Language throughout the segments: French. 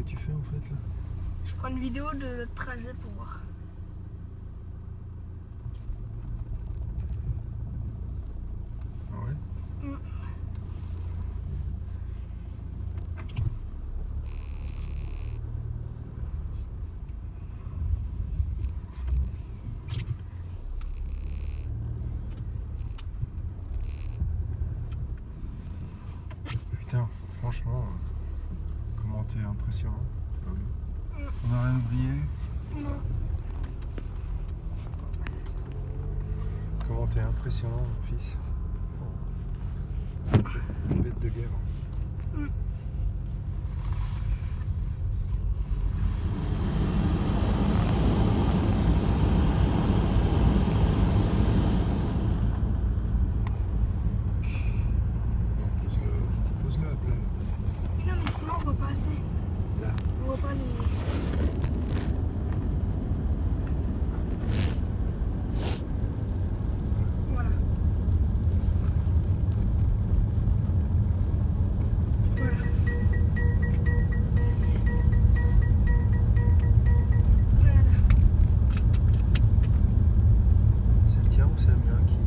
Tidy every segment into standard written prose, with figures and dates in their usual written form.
tu fais en fait là? Je prends une vidéo de notre trajet pour voir. Ah ouais? Putain, franchement, comment t'es impressionnant. On n'a rien oublié. Non. Comment t'es impressionnant, mon fils. Oh. Bête de guerre. Pose-le à plat. Non, mais sinon on voit pas assez. Là. On voit pas les. Voilà. Voilà. Voilà. C'est le tien ou c'est le mien qui...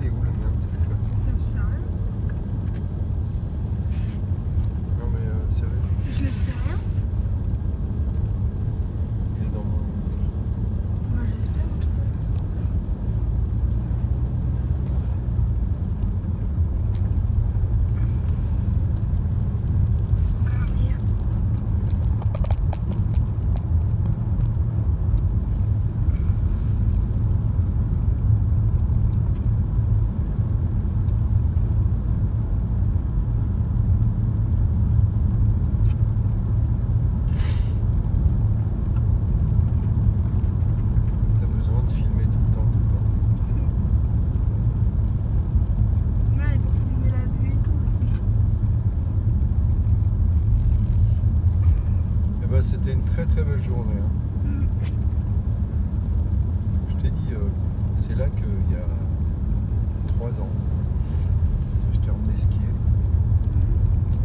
Il est où le mien, le téléphone? J'en sais rien. Non mais sérieux, Je ne sais rien. il est dans mon... Moi j'espère en tout cas. Ah merde. T'as besoin de filmer tout le temps, tout le temps. Ouais, pour filmer la vue et tout aussi. Eh ben c'était une très très belle journée. Hein. Je t'ai dit, c'est là qu'il y a 3 ans, je t'ai emmené skier.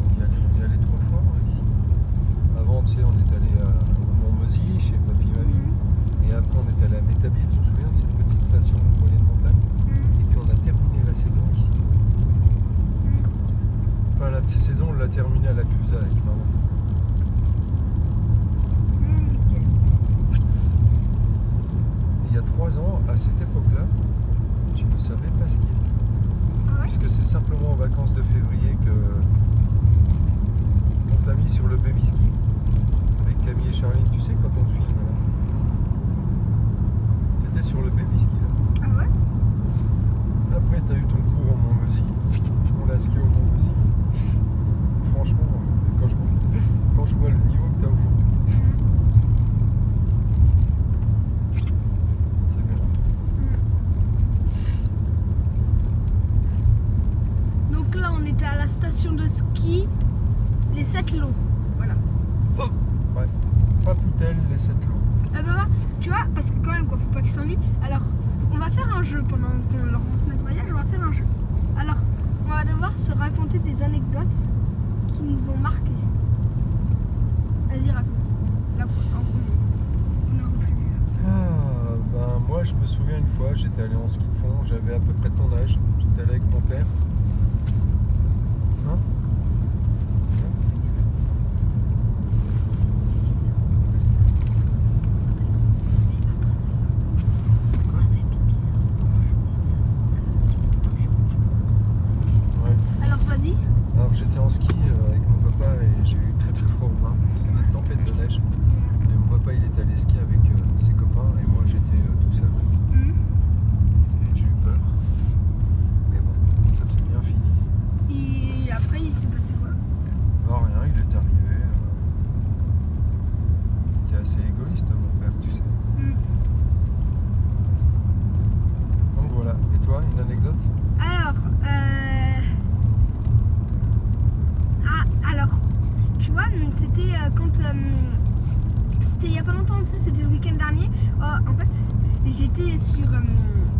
On y allait 3 fois ici. Avant, tu sais, on est allé à Montmozy chez papy et mamie. Et après, on est allé à Métabile, tu te souviens de cette petite station moyenne montagne? Et puis on a terminé la saison ici. Enfin, la saison, on l'a terminée à la Cuvza avec maman. Et il y a 3 ans, à cette époque-là, tu ne savais pas skier. Ah ouais? Puisque c'est simplement en vacances de février que on t'a mis sur le baby ski. Avec Camille et Charline, tu sais, quand on te filme là. T'étais sur le baby ski là. Ah ouais? Après, t'as eu ton cours au Montmozy. On a skié au Montmozy. Franchement, quand je vois le niveau que t'as aujourd'hui, c'est bien. Donc là on était à la station de ski Les 7 Lots. Voilà. Ouais. Pas Poutel, les 7 lots. Bah, tu vois, parce que quand même quoi, faut pas qu'ils s'ennuient. Alors on va faire un jeu pendant qu'on leur montre notre voyage, on va faire un jeu. Alors on va devoir se raconter des anecdotes qui nous ont marqués. Vas-y raconte. La fois en premier. On n'aurait plus vu. Ah, ben moi je me souviens une fois, j'étais allé en ski de fond, j'avais à peu près ton âge, j'étais allé avec mon père. Hein? Ouais. Alors vas-y. Alors j'étais en ski avec mon papa et j'ai eu très très froid au bras, c'était une tempête de neige. Et mon papa il était allé skier avec ses copains et moi j'étais tout seul. Et j'ai eu peur. Mais bon, ça s'est bien fini. Et après il s'est passé quoi? Non, rien, il est arrivé. Il était assez égoïste, mon père, tu sais. Donc voilà. Et toi, une anecdote? Alors, alors, tu vois, c'était quand c'était il y a pas longtemps, tu sais, c'était le week-end dernier. En fait, j'étais sur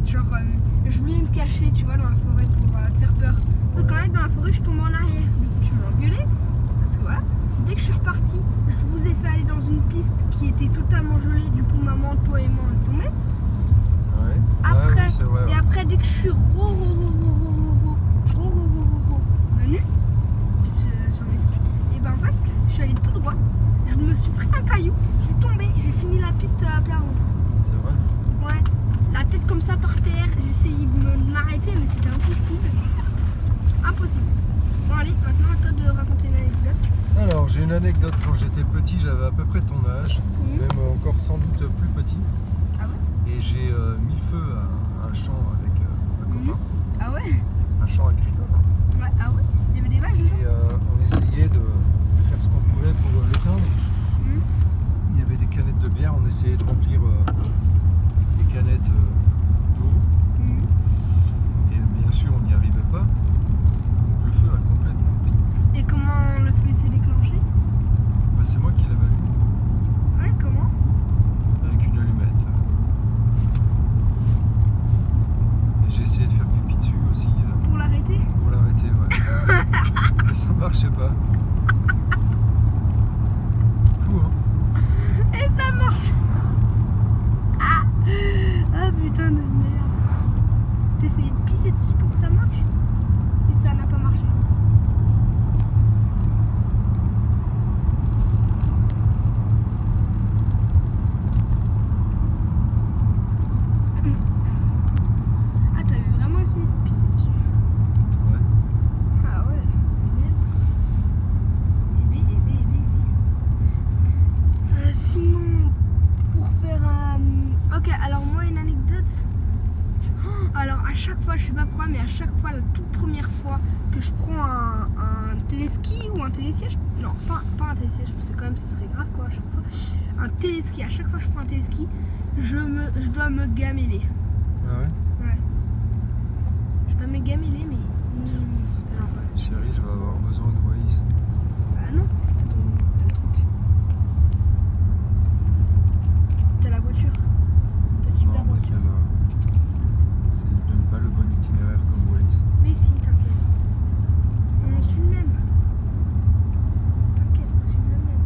je voulais me cacher, tu vois, dans la forêt pour faire peur. Donc quand même dans la forêt, je tombe en arrière. Du coup, tu m'as engueulé. dans une piste qui était totalement gelée. Du coup, maman, toi et moi, on est tombés. Ouais. Après, oui, c'est vrai. et Ouais. après, dès que je suis venue sur mes skis, et ben en fait, je suis allée tout droit. Je me suis pris un caillou, je suis tombée, j'ai fini la piste à plat ventre. C'est vrai. Ouais, la tête comme ça par terre, j'ai essayé de m'arrêter, mais c'était impossible. Impossible. Bon, allez, maintenant à toi de raconter une anecdote. Alors, j'ai une anecdote. Quand j'étais petit, j'avais à peu près ton âge, Mhm. même encore sans doute plus petit. Ah ouais? Et j'ai mis le feu à un champ avec un copain, Ah ouais? un champ agricole. Hein. Ouais, ah ouais? Il y avait des vaches dedans? Et on essayait de faire ce qu'on pouvait pour l'éteindre. Mhm. Il y avait des canettes de bière, on essayait de remplir les canettes d'eau. Mhm. Et bien sûr, on n'y arrivait pas. Donc le feu a complètement pris. Et comment le feu s'est déclenché? Bah, c'est moi qui l'avais allumé Ouais, comment? avec une allumette. Et j'ai essayé de faire pipi dessus aussi Pour l'arrêter? pour l'arrêter. Ouais. Mais ça marchait pas. Fou, hein? Et ça marche! Ah! Ah putain de merde! T'essayais de pisser dessus pour que ça marche? Et ça n'a pas marché. Ah, t'avais vraiment essayé de pisser dessus? Ouais. Ah ouais, punaise. Bébé. Sinon, pour faire ok, alors moi une anecdote. Alors à chaque fois, je sais pas pourquoi, mais à chaque fois, la toute première fois que je prends un téléski ou un télésiège, non, pas un télésiège, parce que quand même ce serait grave quoi à chaque fois. Un téléski, à chaque fois que je prends un téléski, je dois me gameler. Ah ouais? Ouais. Je dois me gameler, mais. Non, pas. Chérie, je vais avoir besoin de Waze. Ah non, t'as le truc. T'as la voiture. T'as super Non, parce voiture. qu'elle ne donne pas le bon itinéraire comme Waze. Mais si, t'inquiète. On suit le même. T'inquiète, on suit le même.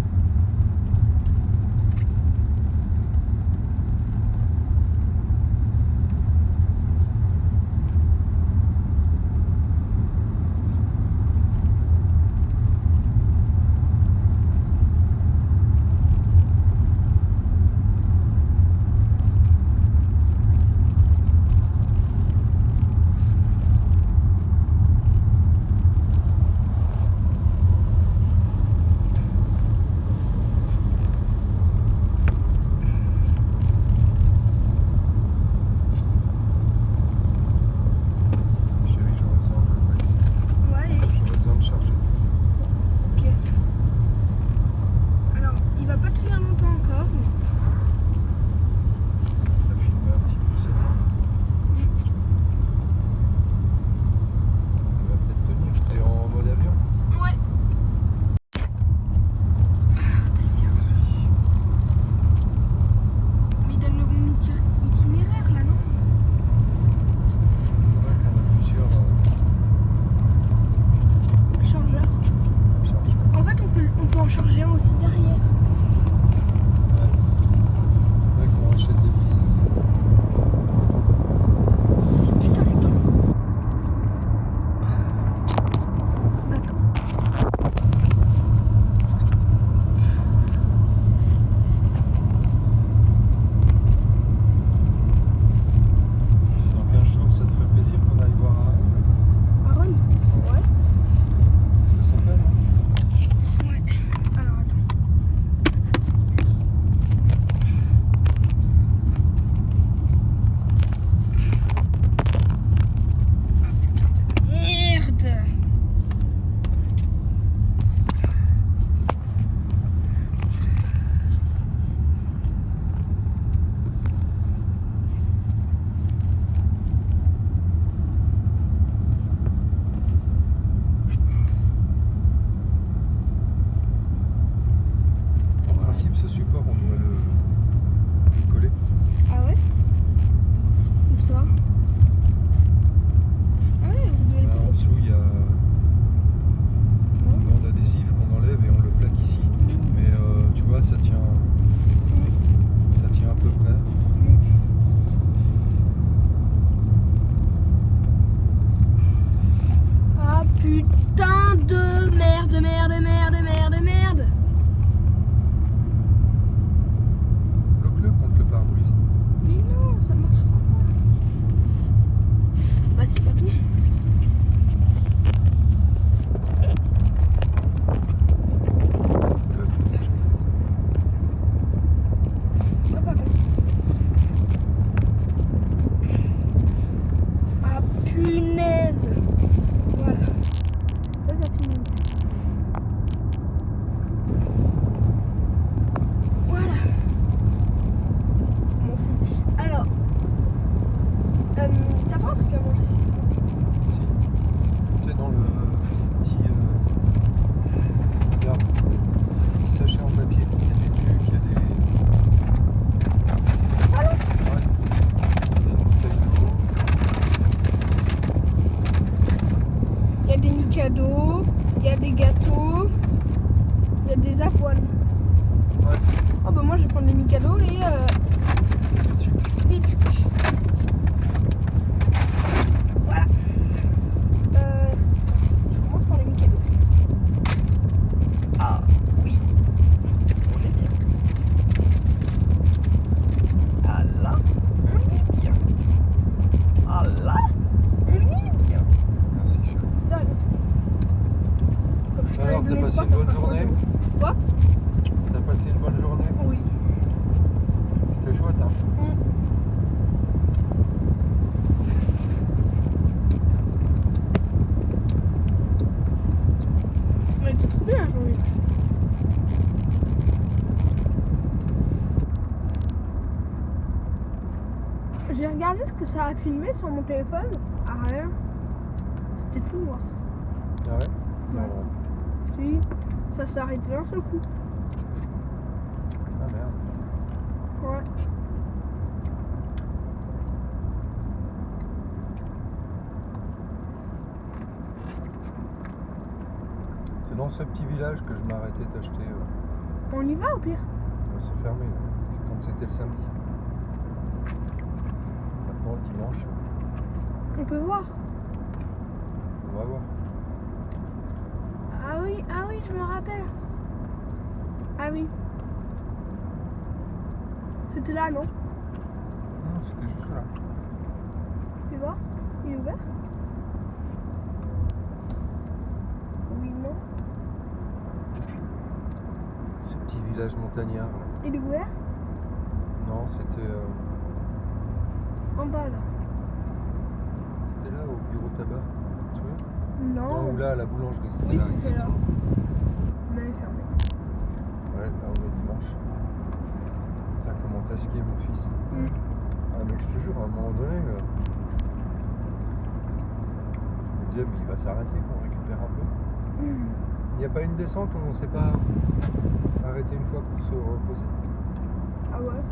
Putain de merde, merde, merde, merde, merde. Bloque-le contre le pare-brise. Mais non, ça marchera pas. Bah c'est pas bon. Ah, pas bon. Ah punaise. Voilà. Ça finit. Voilà. Bon, c'est... Alors, t'as pas un truc à manger? Si. Tu es dans le petit. Regarde. Petit sachet en papier. Il y a des trucs, il y a des. Ah non. Ouais. Il y a des bouteilles d'eau. Il y a des Mikado, il y a des gâteaux, il y a des avoines. Ouais. Oh bah moi je vais prendre des Mikado et Il y a des trucs. des trucs. Voilà. Je commence par les Mikado. Ah oui, on est bien. Ah là, on est bien. Ah là, on est bien. Merci, cher. Dingue. Comme je t'avais Alors, t'as donné passé trois, une ça bonne fera journée? 3 euros. Quoi? T'as passé une bonne journée? Oui. C'était chouette, hein? Mais c'est trop bien la journée. J'ai regardé ce que ça a filmé sur mon téléphone. Ah rien. C'était tout noir. Ah ouais? Ouais. Non. Si, ça s'est arrêté d'un seul coup. Ah merde. Ouais. C'est dans ce petit village que je m'arrêtais d'acheter. On y va au pire. C'est fermé, là. C'est quand c'était le samedi. Maintenant, le dimanche, On peut voir. on va voir. Ah oui, je me rappelle. Ah oui. C'était là, non? Non, c'était juste là. Tu vois? Il est ouvert? Oui, non. Ce petit village montagnard. Là. Il est ouvert? Non, c'était En bas, là. c'était là, au bureau tabac. Tu te souviens? Non. Non, ou là, à la boulangerie. C'était Oui, là, c'était là. exactement. Mais il est fermé. Ouais, là, on est dimanche. Putain, comment t'as skié, mon fils? Ah, mais je te jure, à un moment donné, je me disais, mais il va s'arrêter, qu'on récupère un peu. Il n'y a pas une descente où on ne s'est pas arrêté une fois pour se reposer. Ah ouais?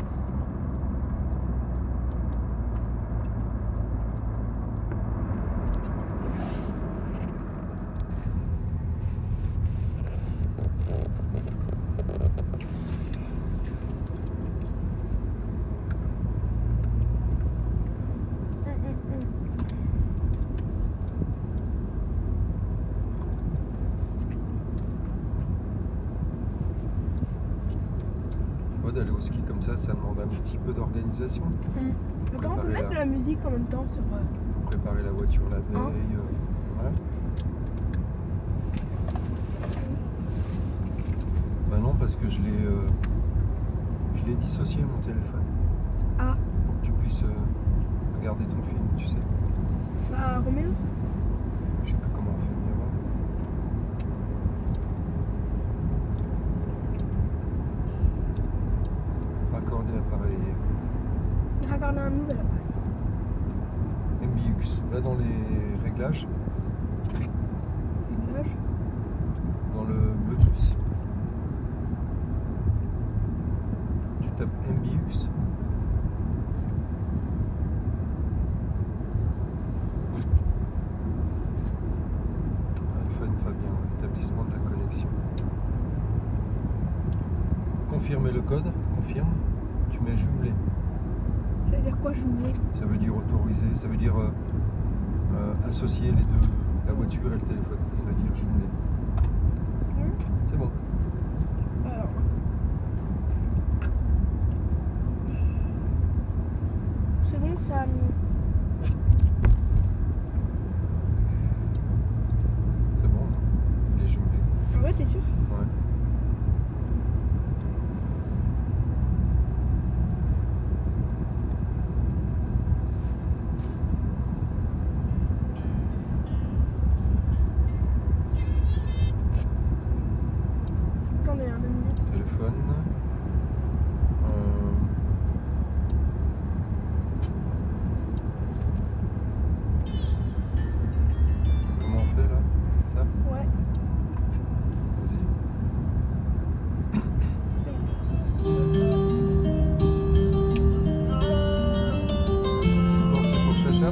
Moi, d'aller au ski comme ça demande un petit peu d'organisation. Attends, on peut mettre de la musique en même temps sur... Préparer la voiture la veille. Ouais. Bah non, parce que je l'ai dissocié mon téléphone. Ah. Pour que tu puisses regarder ton film, tu sais. Bah, remets-le. Je sais plus comment on fait, viens voir. Raccorder appareil. Raccorder un nouvel appareil. MBUX. Va dans les réglages, Réglage. dans le Bluetooth. Tu tapes MBUX. iPhone Fabien, établissement de la connexion. Confirmer le code, confirme, tu mets jumelé. Ça veut dire quoi, jumelé? Ça veut dire autoriser, ça veut dire associer les deux, la voiture et le téléphone. téléphone. Comment on fait là? Ça? Ouais. Bon, c'est pour Chacha?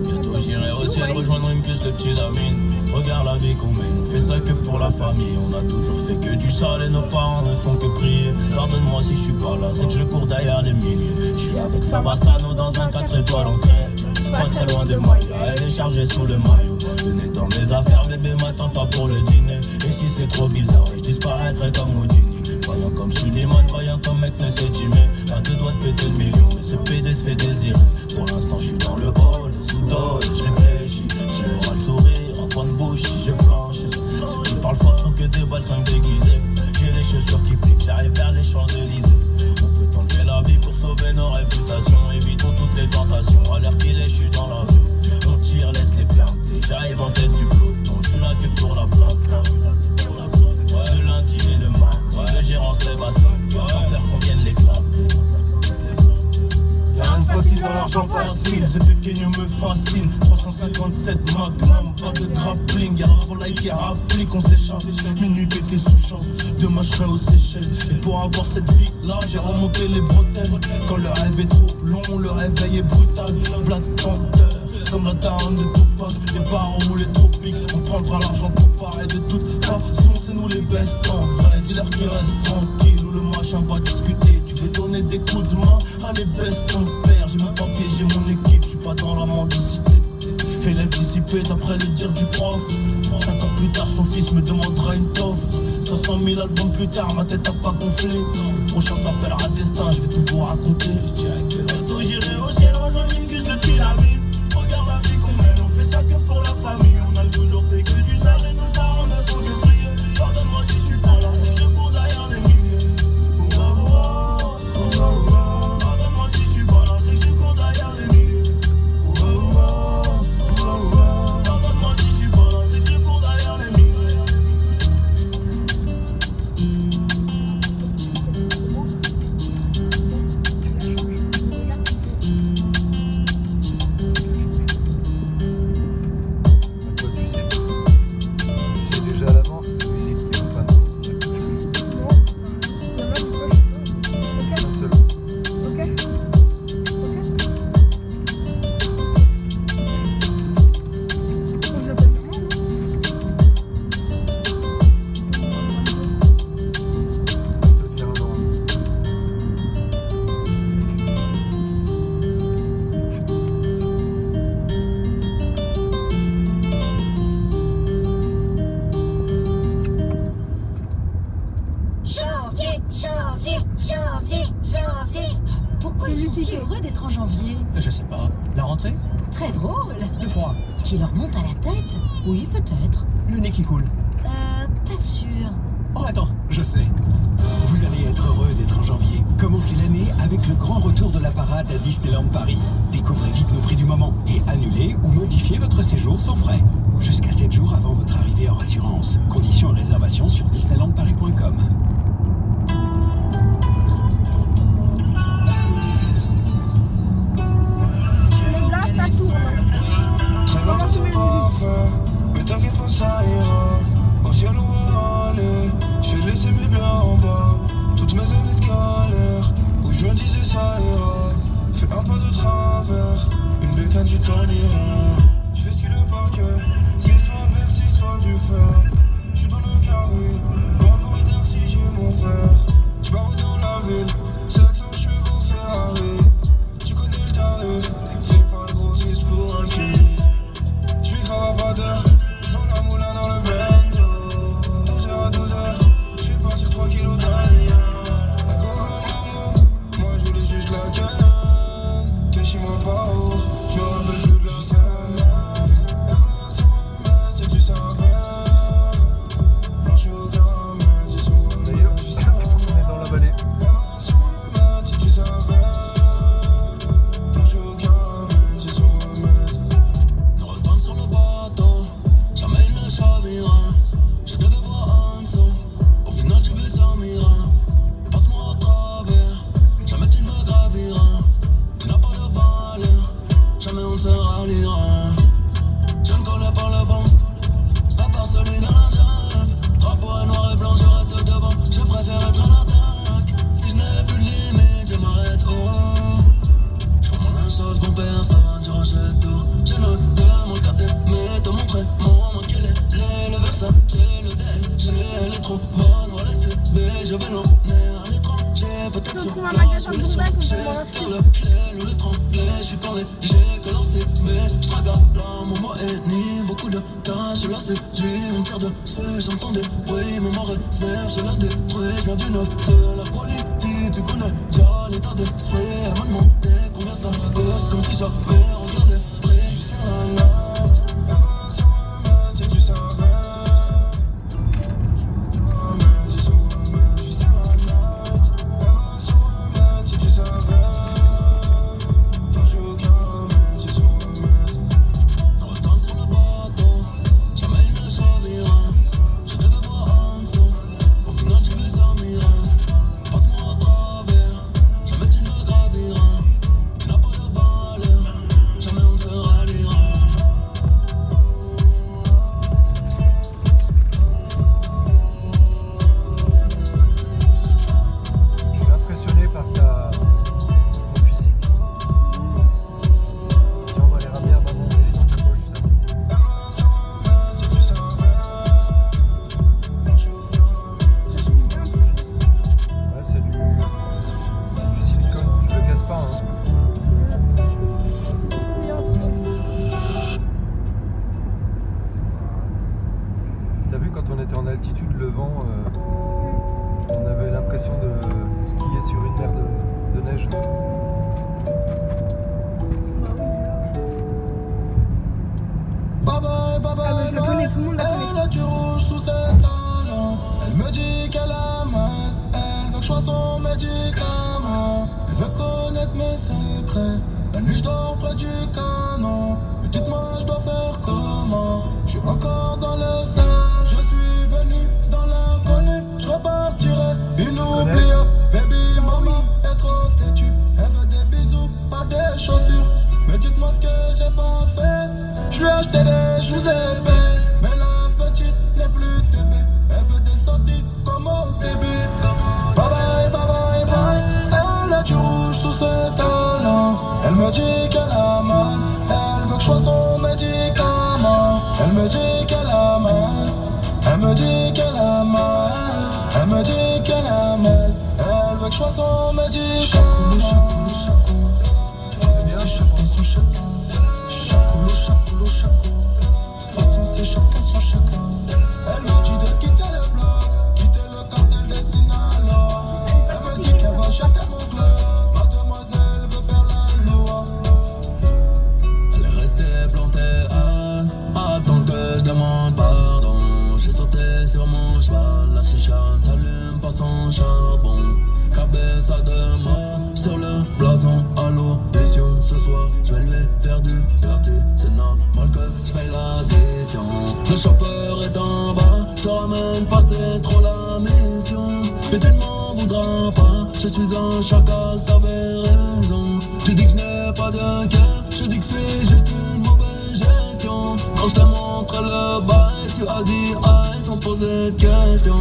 Bientôt j'irai au ciel rejoindre une puce de petite amine. Regarde la vie qu'on mène, on fait ça que pour la famille. On a toujours fait que du sale et nos parents ne font que prier. Pardonne-moi si je suis pas là, c'est que je cours derrière les milliers. Je suis avec Savastano dans un 4 étoiles en crème. Pas très loin de Maya, elle est chargée sous le maillot. Le nez dans mes affaires, bébé m'attends pas pour le dîner. Et si c'est trop bizarre, je disparaîtrai comme Houdini. Voyant comme Suleiman, voyant comme mec ne sait timer. À deux doigts de péter le million, mais ce PD se fait désirer. Pour l'instant je suis dans le hall, sous dol, je réfléchis. J'ai aura le sourire, en coin de bouche si je flanche. Ceux qui parlent fort sont que des baltringues déguisés. J'ai les chaussures qui piquent, j'arrive vers les Champs-Élysées. On peut enlever la vie pour sauver nos réputations. Évitons toutes les tentations, à l'heure qu'il est, je suis dans l'avion. On tire, laisse les plaintes, j'arrive en tête du peloton. Je suis là que pour la plainte. Le lundi et le mardi, le gérant se lève à 5 heures. Tant peur qu'on vienne les clapper. Y'a rien de facile dans l'argent facile, ces pequeños me fascinent. 357 Magnum, pas de grappling. Y'a un volaille qui applique, on s'échappe. Minuit pété sous champ, demain je serai aux Seychelles. Et pour avoir cette vie là, j'ai remonté les bretelles. Quand le rêve est trop long, le réveil est brutal. Black Panther, comme la daronne de Tupac. Les barons ou les tropiques, on prendra l'argent tout pareil. De toute façon, c'est nous les bestes en vrai. Dis-leur qu'ils restent tranquilles ou le machin va discuter. Tu veux donner des coups de main, allez baisse ton père. J'ai mon papier, j'ai mon équipe, je suis pas dans la mendicité. Élève dissipé d'après le dire du prof. 5 ans plus tard, son fils me demandera une toffe. 500 000 albums plus tard, ma tête a pas gonflé. Le prochain s'appellera Destin, je vais tout vous raconter. Bientôt j'irai au ciel rejoindre Lingus le pyramide. Regarde la vie qu'on mène, on fait ça que pour la famille. On a toujours fait que du sale et nos parents ne font que prier. Pardonne-moi si je suis pas là, c'est que je cours derrière les milliers. Pardonne-moi si je suis pas là, c'est que je cours derrière les milliers. Pardonne-moi si je suis pas là, c'est que je cours derrière les milliers. Toi tu sais. Tu sais déjà à l'avance les musiques qui vont pas non. Un seul. On peut dire un nom. Janvier. Pourquoi ils sont si heureux d'être en janvier? Je sais pas. La rentrée? Très drôle. Le froid. Qui leur monte à la tête? Oui, peut-être. Le nez qui coule. Pas sûr. Oh attends, je sais. Vous allez être heureux d'être en janvier. Commencez l'année avec le grand retour de la parade à Disneyland Paris. Découvrez vite nos prix du moment et annulez ou modifiez votre séjour sans frais. Jusqu'à 7 jours avant votre arrivée en assurance. Conditions et réservations sur disneylandparis.com. Et là, ça tourne. Très loin de tes parfums, mais t'inquiète pas, ça ira. Au ciel on va aller, je vais laisser mes biens en bas. Toutes mes années de galère, où je me disais ça ira. Fais un pas de travers, une bécane du torniron. Je fais ski le parquet, c'est soit Bercy, soit du fer. Je suis dans le carré, loin pour dire si j'ai mon faudrait qu'on J'ai prenne un par film. le clé, le tremblé, je suis pas léger, que leur c'est mais je traque à l'homme, mon mot est ni beaucoup de cash, je leur séduis, on tire dessus, j'entends des bruits, mais ma réserve, je leur détruis, je viens du neuf de la quality, tu connais déjà l'état d'esprit, elle m'a demandé combien ça coûte, comme si j'avais regardé les prix. Je suis sur la night, elle va sur moi, si tu savais. T'as vu quand on était en altitude, le vent, on avait l'impression de skier sur une mer de neige. Bye bye, bye bye, je la connais, tout le monde la connaît. Elle a du rouge sous ses talons. Elle me dit qu'elle a mal. Elle veut que je sois son médicament. Elle veut connaître mes secrets. La nuit je dors près du canon. Mais dites-moi je dois faire comment. Je suis encore dans le sang. Je suis venu dans l'inconnu. Je repartirai inoubliable. Baby maman est trop têtue. Elle veut des bisous, pas des chaussures. Mais dites-moi ce que j'ai pas fait. Je lui ai acheté des joues épais. Mais la petite n'est plus tébé. Elle veut des sorties comme au début. Bye bye, bye bye, bye. Elle a du rouge sous ses talons. Elle me dit qu'elle a mal. Elle veut que je sois son médicament. Elle me dit qu'elle a mal. Elle me dit qu'elle a mal. Elle me dit qu'elle a mal. Elle veut que je sois son médicament. Chacun son chacun. Chacoulou, chacoulou. De toute façon, c'est chacun son chacun. Elle me dit de quitter le bloc, quitter le cartel des Sinaloa. Elle me dit qu'elle va jeter mon club. Mademoiselle veut faire la loi. Elle est restée plantée à attendre que je demande pardon. J'ai sauté sur mon cheval, la chicha ne s'allume pas sans charbon. Cabeza de mort sur le blason à l'audition. Ce soir, je vais lui faire du dirty. C'est normal que je paye l'addition. Le chauffeur est en bas, je te ramène pas, c'est trop la mission. Mais tu ne m'en voudras pas, je suis un chacal, t'avais raison. Tu dis que je n'ai pas de cœur, je dis que c'est juste une mauvaise gestion. Quand je t'ai montré le bail, tu as dit aïe sans poser de questions.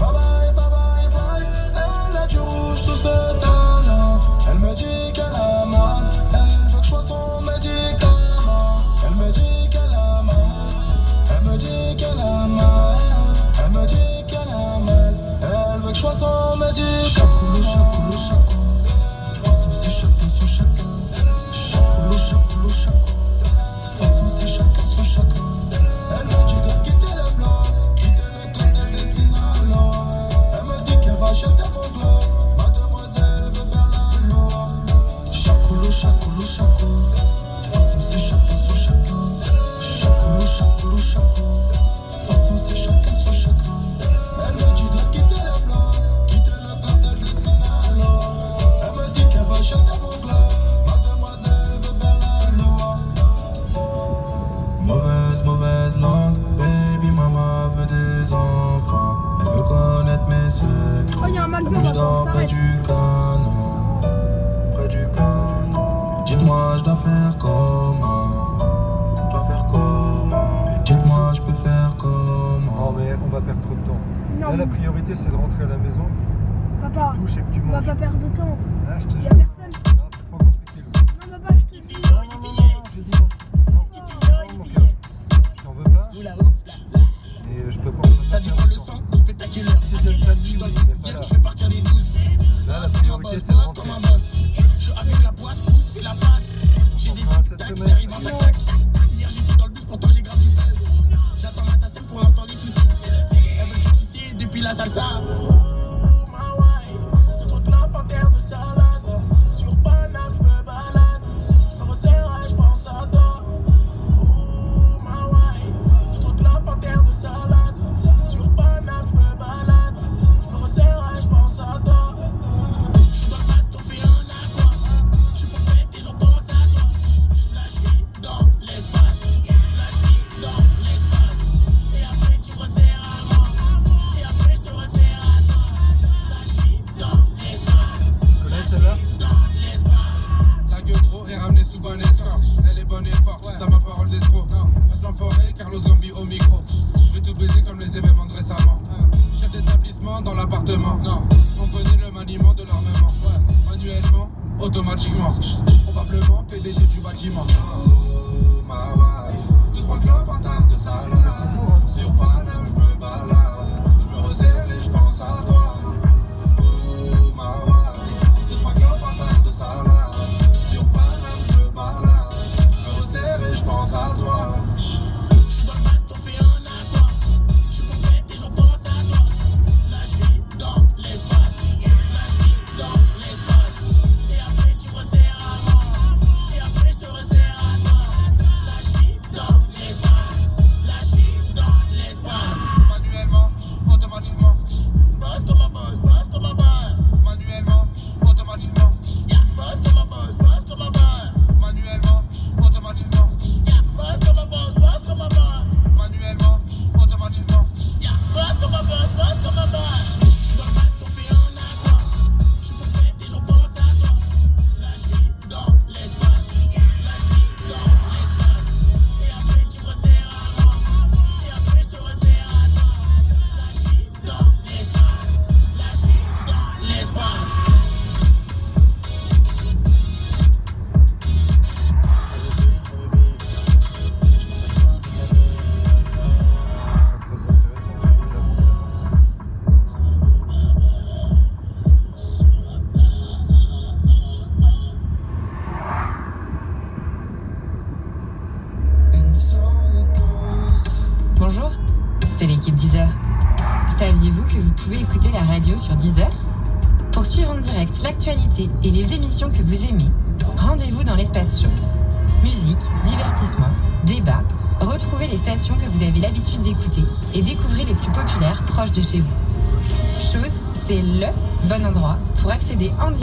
Bye bye, bye bye, bye. Elle a du rouge sous ses talons. Elle me dit qu'elle a mal. Elle veut que je sois son médicament. Elle me dit qu'elle a mal. Elle me dit qu'elle a mal. Elle me dit qu'elle a mal. Elle veut que je sois son médicament. Chacoulou, chacoulou. De toute façon c'est chacun son chacun. Chacoulou, chacoulou. De toute façon c'est chacun son chacun. Elle me dit de quitter le bloc, quitter le cartel des Sinaloa. Elle me dit qu'elle va jeter mon globe. Mademoiselle veut faire la loi. Chacoulou, chacoulou. De toute façon c'est chacun son chacun. Chacoulou, chacoulou. De toute façon c'est chacun son chacun. Elle me dit de quitter le bloc, quitter le cartel des Sinaloa. Elle me dit qu'elle va jeter mon globe. Mademoiselle veut faire la loi. Mauvaise langue, baby mama veut des enfants. Elle veut connaître mes secrets. Oh, y a un McDo, La nuit, je dors ça près arrête. du canon. Près du canon. Dites-moi, je dois faire comment? Je dois faire comment? Et dites-moi, je peux faire comment? Non mais on va perdre trop de temps. Non. Là la priorité c'est de rentrer à la maison. Papa, Touche et que tu on va manges. pas perdre de temps. Là je te Y jure. a personne. Non, c'est trop compliqué. Non, papa, je te dis. Non, je dis non. Non, mon cœur. Je t'en veux pas. Et je peux pas. Ça dit que le sang, spectaculaire. C'est de le samedi, oui, mais voilà. Je fais partir des 12. Là la priorité c'est de rentrer. puis la salsa. Oh, ma wife, de trop de la panthère de salade. Sur Paname, je me balade. Je me resserre et je pense à toi. Oh, ma wife, de trop de la panthère de salade. Sur Paname, je me balade. Je me resserre et je pense à toi. Je suis dans le bateau, fais un aqua. Je suis complète et j'en pense à toi. Là, je suis dans l'espace. Là, je suis dans l'espace. Et après, tu me resserres à moi. Et après, je te resserre à toi. Là, je suis dans l'espace. Là, je suis dans l'espace. La gueule gros est ramenée sous bon escorte. Elle est bonne et forte, t'as ma parole d'escroc. Passe l'enfoiré, Carlos Gambi au micro. Je vais tout baiser comme les événements de récemment. Chef d'établissement dans l'appartement. On connaît le maniement de l'armement. Manuellement, automatiquement. Probablement PDG du bâtiment. Oh, ma wife. 2-3 globes, un tas de salade. Sur Paname, je me balade. Je me resserre et je pense à toi. Oh, ma wife. 2-3 globes, un tas de salade. Sur Paname, je me balade. Je me resserre et je pense à toi. Je suis dans le bateau, fais un aqua. Je suis complète et j'en pense à toi. Là, je suis dans l'espace. Là, je suis dans l'espace. Et après, tu me resserres à moi. Et après, je te resserre à toi. Là, je suis dans l'espace. Là, je suis dans l'espace. Manuellement, automatiquement. Boss comme un boss, boss comme un boss. Manuellement, automatiquement. Yeah, boss comme un boss, boss comme un boss. Manuellement, automatiquement. Yeah, boss comme un boss, boss comme un boss. Manuellement, automatiquement. Yeah, boss comme un boss, boss comme un boss. Je suis dans le bateau, fais un aqua. Je suis complète et j'en pense à toi. Là, je suis dans l'espace. Là, je suis dans l'espace. Et après, tu me resserres à moi. Et après, je te resserre à toi. Là, je suis dans l'espace. Là, je suis dans l'espace. Très intéressant. Bonjour, c'est l'équipe Deezer. Saviez-vous que vous pouvez écouter la radio sur Deezer ? Pour suivre en direct l'actualité et les émissions que vous aimez, rendez-vous dans l'espace Chose. Musique, divertissement, débat, retrouvez les stations que vous avez l'habitude d'écouter et découvrez les plus populaires proches de chez vous. Chose, c'est le bon endroit pour accéder en direct